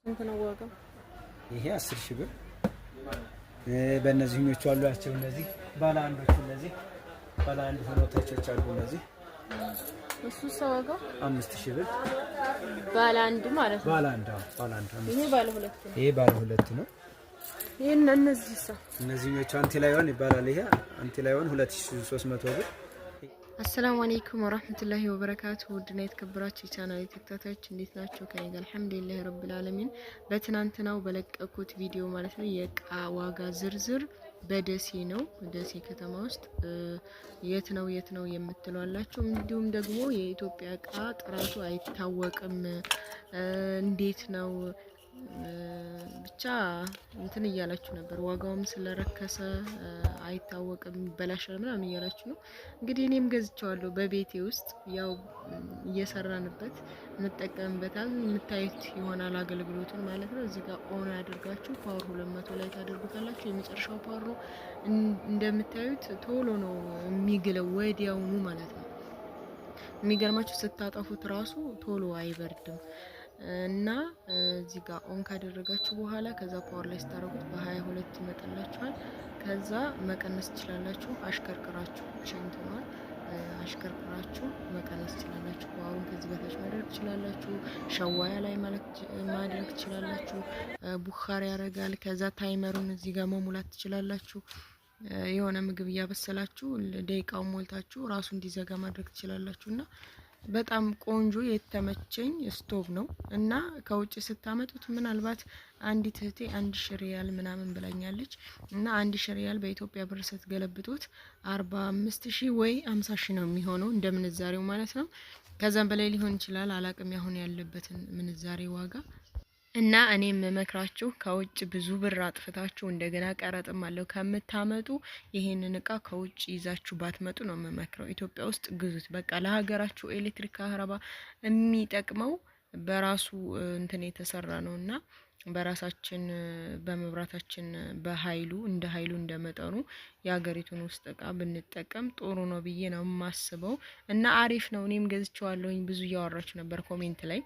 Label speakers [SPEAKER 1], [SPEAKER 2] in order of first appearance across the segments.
[SPEAKER 1] እንትን ዋጋው
[SPEAKER 2] ይሄ 10 ሺህ ብር። በእነዚህኞቹ አሏቸው እነዚህ ባለ አንዶቹ እነዚህ ባለ አንድ ሆኖ ተቾች አሉ እነዚህ
[SPEAKER 1] እሱ ዋጋው
[SPEAKER 2] 5000 ብር
[SPEAKER 1] ባለ አንድ ማለት ነው።
[SPEAKER 2] ባለ አንድ
[SPEAKER 1] ይሄ ባለ ሁለት ነው።
[SPEAKER 2] ይሄ ባለ ሁለት ነው።
[SPEAKER 1] ይሄ
[SPEAKER 2] እነዚህኞቹ አንቲላዮን ይባላል። ይሄ አንቲላዮን 2300 ብር።
[SPEAKER 1] አሰላሙ አለይኩም ወራህመቱላሂ ወበረካቱ። ውድና የተከበራችሁ የቻናሌ ተከታታዮች እንዴት ናችሁ? ከኔ ጋር አልሐምዱሊላህ ረብል ዓለሚን። በትናንትናው በለቀኩት ቪዲዮ ማለት ነው የእቃ ዋጋ ዝርዝር በደሴ ነው፣ ደሴ ከተማ ውስጥ የት ነው የምትሏላችሁ። እንዲሁም ደግሞ የኢትዮጵያ እቃ ጥራቱ አይታወቅም እንዴት ነው ብቻ እንትን እያላችሁ ነበር። ዋጋውም ስለረከሰ አይታወቅም ይበላሻል ምናምን እያላችሁ ነው። እንግዲህ እኔም ገዝቼዋለሁ በቤቴ ውስጥ ያው እየሰራንበት እንጠቀምበታል። የምታዩት ይሆናል አገልግሎቱን ማለት ነው። እዚህ ጋር ኦን አድርጋችሁ ፓወር 200 ላይ ታደርጉታላችሁ። የመጨረሻው ፓወር ነው እንደምታዩት ቶሎ ነው የሚግለው ወዲያውኑ ማለት ነው። የሚገርማችሁ ስታጠፉት ራሱ ቶሎ አይበርድም። እና እዚህ ጋር ኦን ካደረጋችሁ በኋላ ከዛ ፓወር ላይ ስታረጉት በ22 ይመጣላችኋል። ከዛ መቀነስ ትችላላችሁ። አሽከርክራችሁ ቼንትኗል አሽከርክራችሁ መቀነስ ትችላላችሁ። ፓወሩን ከዚህ በታች ማድረግ ትችላላችሁ። ሸዋያ ላይ ማድረግ ትችላላችሁ። ቡኻር ያረጋል። ከዛ ታይመሩን እዚህ ጋር መሙላት ትችላላችሁ። የሆነ ምግብ እያበሰላችሁ ደቂቃው ሞልታችሁ ራሱ እንዲዘጋ ማድረግ ትችላላችሁ። እና በጣም ቆንጆ የተመቸኝ ስቶቭ ነው። እና ከውጭ ስታመጡት ምናልባት አንዲት እህቴ 1000 ሪያል ምናምን ብላኛለች። እና 1000 ሪያል በኢትዮጵያ ብር ስትገለብጡት 45000 ወይ 50000 ነው የሚሆነው እንደ ምንዛሬው ማለት ነው። ከዛም በላይ ሊሆን ይችላል አላቅም ያሁን ያለበትን ምንዛሬ ዋጋ። እና እኔም መክራችሁ ከውጭ ብዙ ብር አጥፍታችሁ እንደገና ቀረጥም አለው ከምታመጡ ይሄንን እቃ ከውጭ ይዛችሁ ባትመጡ ነው መመክረው። ኢትዮጵያ ውስጥ ግዙት። በቃ ለሀገራችሁ ኤሌክትሪክ ካህረባ የሚጠቅመው በራሱ እንትን የተሰራ ነውና በራሳችን በመብራታችን በኃይሉ እንደመጠኑ የሀገሪቱን ውስጥ እቃ ብንጠቀም ጥሩ ነው ብዬ ነው የማስበው። እና አሪፍ ነው። እኔም ገዝቼዋለሁኝ። ብዙ እያወራችሁ ነበር ኮሜንት ላይ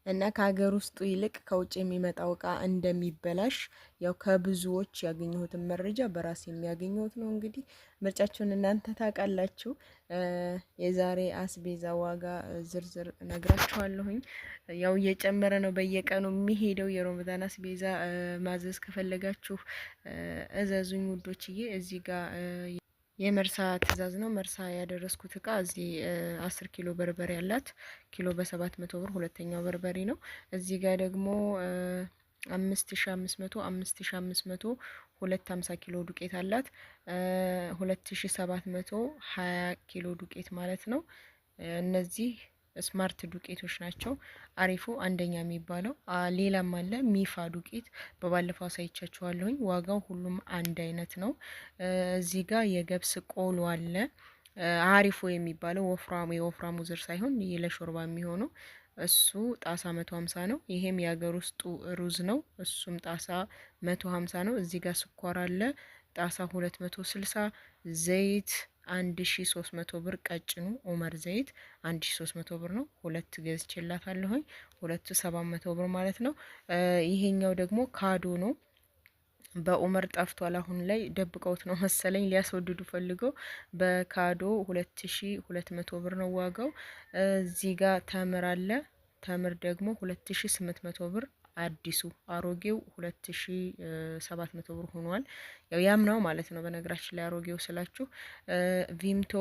[SPEAKER 1] እና ከሀገር ውስጡ ይልቅ ከውጭ የሚመጣው እቃ እንደሚበላሽ ያው ከብዙዎች ያገኘሁትን መረጃ በራስ የሚያገኘሁት ነው። እንግዲህ ምርጫችሁን እናንተ ታውቃላችሁ። የዛሬ አስቤዛ ዋጋ ዝርዝር ነግራችኋለሁኝ። ያው እየጨመረ ነው በየቀኑ የሚሄደው። የረመዳን አስቤዛ ማዘዝ ከፈለጋችሁ እዘዙኝ ውዶችዬ። እዚህ ጋር የመርሳ ትእዛዝ ነው። መርሳ ያደረስኩት እቃ እዚህ 10 ኪሎ በርበሬ ያላት ኪሎ በ700 ብር። ሁለተኛው በርበሬ ነው። እዚህ ጋር ደግሞ 5500 250 ኪሎ ዱቄት አላት። 2720 ኪሎ ዱቄት ማለት ነው። እነዚህ ስማርት ዱቄቶች ናቸው። አሪፉ አንደኛ የሚባለው ሌላም አለ ሚፋ ዱቄት በባለፈው አሳይቻችኋለሁኝ። ዋጋው ሁሉም አንድ አይነት ነው። እዚህ ጋር የገብስ ቆሎ አለ። አሪፉ የሚባለው የወፍራሙ ዝር ሳይሆን ለሾርባ የሚሆነው እሱ ጣሳ 150 ነው። ይሄም የሀገር ውስጡ ሩዝ ነው። እሱም ጣሳ 150 ነው። እዚህ ጋር ስኳር አለ ጣሳ 260። ዘይት 1300 ብር ቀጭኑ ኡመር ዘይት 1300 ብር ነው። ሁለት ገዝቼላታለሁኝ። ሁለቱ 700 ብር ማለት ነው። ይሄኛው ደግሞ ካዶ ነው። በኡመር ጠፍቷል። አሁን ላይ ደብቀውት ነው መሰለኝ ሊያስወድዱ ፈልገው። በካዶ 2200 ብር ነው ዋጋው። እዚህ ጋር ተምር አለ። ተምር ደግሞ 2800 ብር አዲሱ አሮጌው 2700 ብር ሆኗል። ያው ያምናው ማለት ነው። በነገራችን ላይ አሮጌው ስላችሁ ቪምቶ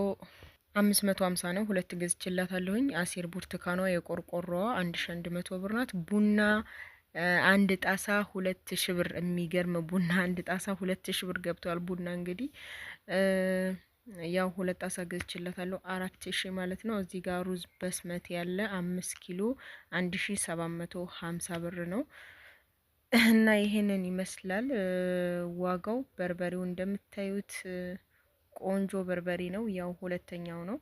[SPEAKER 1] 550 ነው። ሁለት ገዝቼላታለሁኝ። አሲር ብርቱካኗ የቆርቆሮዋ 1100 ብር ናት። ቡና አንድ ጣሳ 2000 ብር። የሚገርም ቡና አንድ ጣሳ 2000 ብር ገብቷል። ቡና እንግዲህ ያው ሁለት ጣሳ ገዝቼላታለሁ 4000 ማለት ነው። እዚህ ጋር ሩዝ በስመት ያለ 5 ኪሎ 1750 ብር ነው። እና ይሄንን ይመስላል ዋጋው። በርበሬው እንደምታዩት ቆንጆ በርበሬ ነው። ያው ሁለተኛው ነው።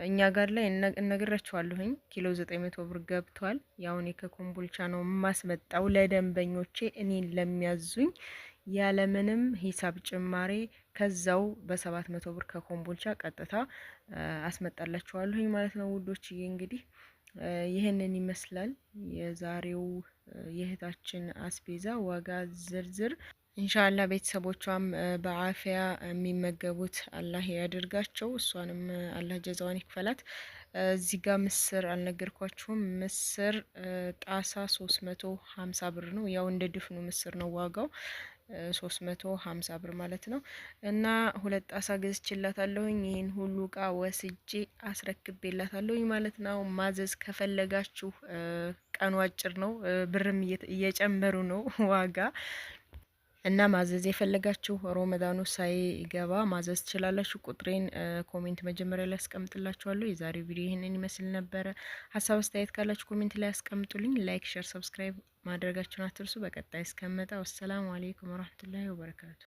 [SPEAKER 1] እኛ ጋር ላይ እነግራችኋለሁኝ ኪሎ 900 ብር ገብቷል። ያው እኔ ከኮምቦልቻ ነው የማስመጣው ለደንበኞቼ እኔን ለሚያዙኝ ያለምንም ሂሳብ ጭማሬ ከዛው በ700 ብር ከኮምቦልቻ ቀጥታ አስመጣላችኋለሁኝ ማለት ነው ውዶችዬ። እንግዲህ ይሄንን ይመስላል የዛሬው የእህታችን አስቤዛ ዋጋ ዝርዝር ኢንሻአላህ ቤተሰቦቿም በአፊያ የሚመገቡት አላህ ያድርጋቸው። እሷንም አላህ ጀዛዋን ይክፈላት። እዚህ ጋር ምስር አልነገርኳችሁም። ምስር ጣሳ 350 ብር ነው። ያው እንደ ድፍኑ ምስር ነው ዋጋው 350 ብር ማለት ነው። እና 2 ጣሳ ገዝቼላታለሁኝ። ይህን ሁሉ እቃ ወስጄ አስረክቤላታለሁኝ ማለት ነው። ማዘዝ ከፈለጋችሁ ቀኑ አጭር ነው፣ ብርም እየጨመሩ ነው ዋጋ እና ማዘዝ የፈለጋችሁ ሮመዳኑ ሳይገባ ማዘዝ ትችላላችሁ። ቁጥሬን ኮሜንት መጀመሪያ ላይ አስቀምጥላችኋለሁ። የዛሬው ቪዲዮ ይህንን ይመስል ነበረ። ሀሳብ አስተያየት ካላችሁ ኮሜንት ላይ አስቀምጡልኝ። ላይክ፣ ሼር፣ ሰብስክራይብ ማድረጋችሁን አትርሱ። በቀጣይ እስከመጣ ወሰላሙ አለይኩም ወራህመቱላሂ ወበረካቱ።